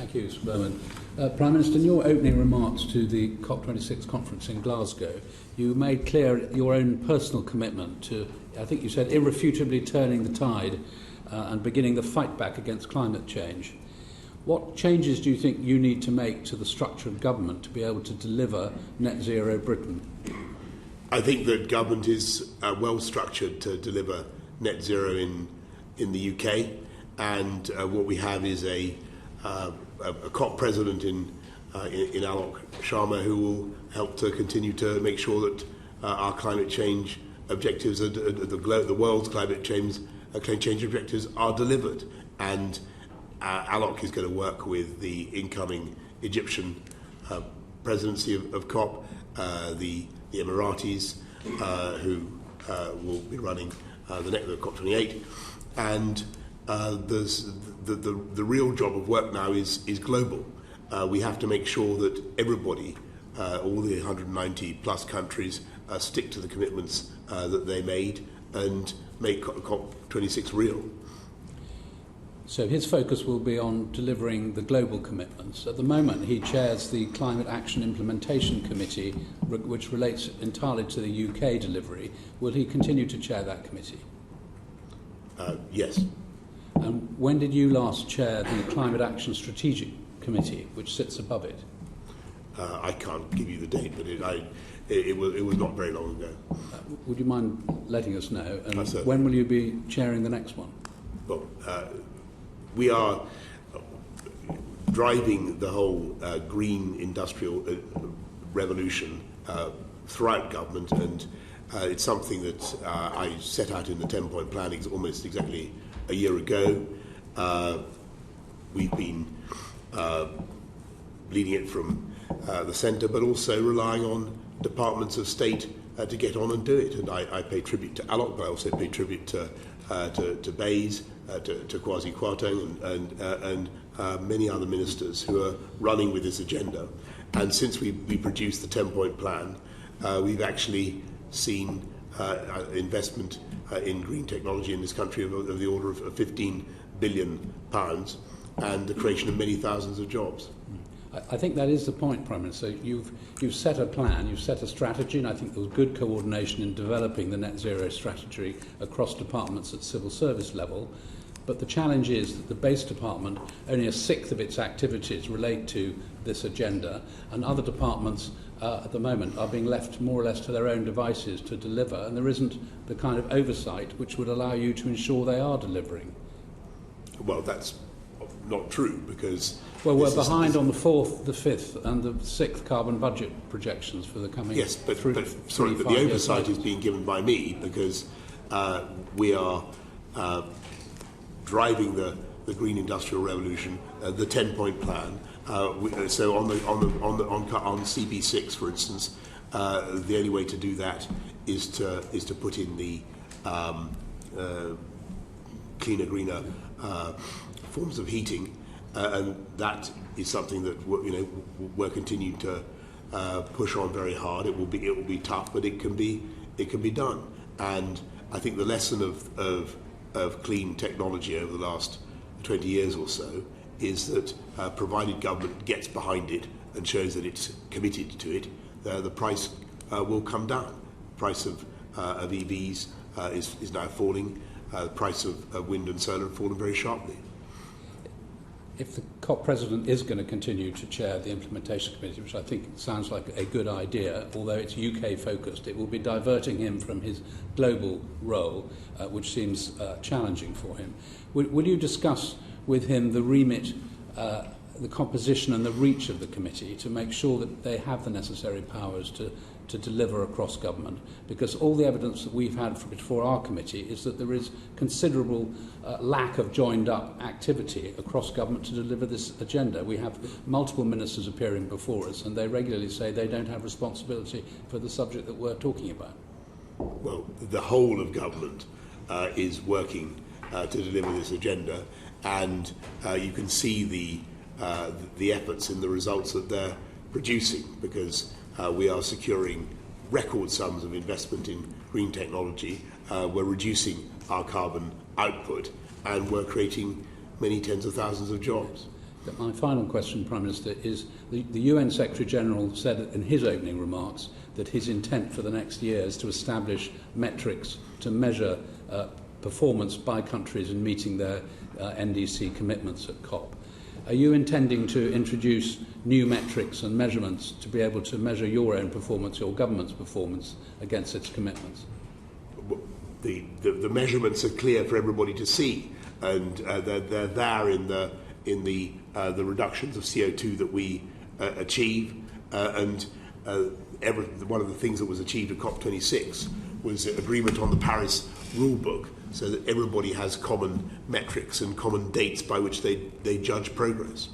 Thank you, Mr. Berman. Prime Minister, in your opening remarks to the COP26 conference in Glasgow, you made clear your own personal commitment to, I think you said, irrefutably turning the tide and beginning the fight back against climate change. What changes do you think you need to make to the structure of government to be able to deliver net zero Britain? I think that government is well structured to deliver net zero in the UK, and what we have is a COP president in Alok Sharma who will help to continue to make sure that our climate change objectives, the world's climate change objectives, are delivered. And Alok is going to work with the incoming Egyptian presidency of COP, the Emiratis, who will be running the next COP28, and the real job of work now is global. We have to make sure that everybody, all the 190 plus countries, stick to the commitments that they made and make COP26 real. So his focus will be on delivering the global commitments. At the moment, he chairs the Climate Action Implementation Committee, which relates entirely to the UK delivery. Will he continue to chair that committee? Yes. And when did you last chair the Climate Action Strategic Committee, which sits above it? I can't give you the date, but it was not very long ago. Would you mind letting us know? And Sir. When will you be chairing the next one? Well, we are driving the whole green industrial revolution throughout government, and it's something that I set out in the 10-point plan almost exactly a year ago. We've been leading it from the centre, but also relying on departments of state to get on and do it. And I pay tribute to Alok, but I also pay tribute to Bayes, to Kwasi Kwarteng, and many other ministers who are running with this agenda. And since we produced the 10-point plan, we've actually seen investment in green technology in this country of the order of £15 billion and the creation of many thousands of jobs. I think that is the point, Prime Minister. You've set a plan, you've set a strategy, and I think there was good coordination in developing the net zero strategy across departments at civil service level. But the challenge is that the base department, only a sixth of its activities relate to this agenda, and other departments at the moment are being left more or less to their own devices to deliver, and there isn't the kind of oversight which would allow you to ensure they are delivering. Well, that's not true, because... Well, we're behind on the fourth, the fifth and the sixth carbon budget projections for the coming... Yes, but the oversight is being given by me, because we are driving the green industrial revolution, the 10-point plan. So on CP6, for instance, the only way to do that is to put in the cleaner, greener forms of heating, and that is something that we're continuing to push on very hard. It will be tough, but it can be done. And I think the lesson of clean technology over the last 20 years or so is that provided government gets behind it and shows that it's committed to it, the price will come down. The price of EVs is now falling. The price of wind and solar have fallen very sharply. If the COP president is going to continue to chair the implementation committee, which I think sounds like a good idea, although it's UK focused, it will be diverting him from his global role, which seems challenging for him. Will you discuss with him the remit, the composition and the reach of the committee to make sure that they have the necessary powers to deliver across government? Because all the evidence that we've had before our committee is that there is considerable lack of joined-up activity across government to deliver this agenda. We have multiple ministers appearing before us, and they regularly say they don't have responsibility for the subject that we're talking about. Well, the whole of government is working to deliver this agenda, and you can see the efforts in the results that they're producing, because we are securing record sums of investment in green technology, we're reducing our carbon output, and we're creating many tens of thousands of jobs. My final question, Prime Minister, is the UN Secretary-General said in his opening remarks that his intent for the next year is to establish metrics to measure performance by countries in meeting their NDC commitments at COP. Are you intending to introduce new metrics and measurements to be able to measure your own performance, your government's performance against its commitments? The measurements are clear for everybody to see, and they're there in the reductions of CO2 that we achieve, and one of the things that was achieved at COP26 was agreement on the Paris rule book, so that everybody has common metrics and common dates by which they judge progress.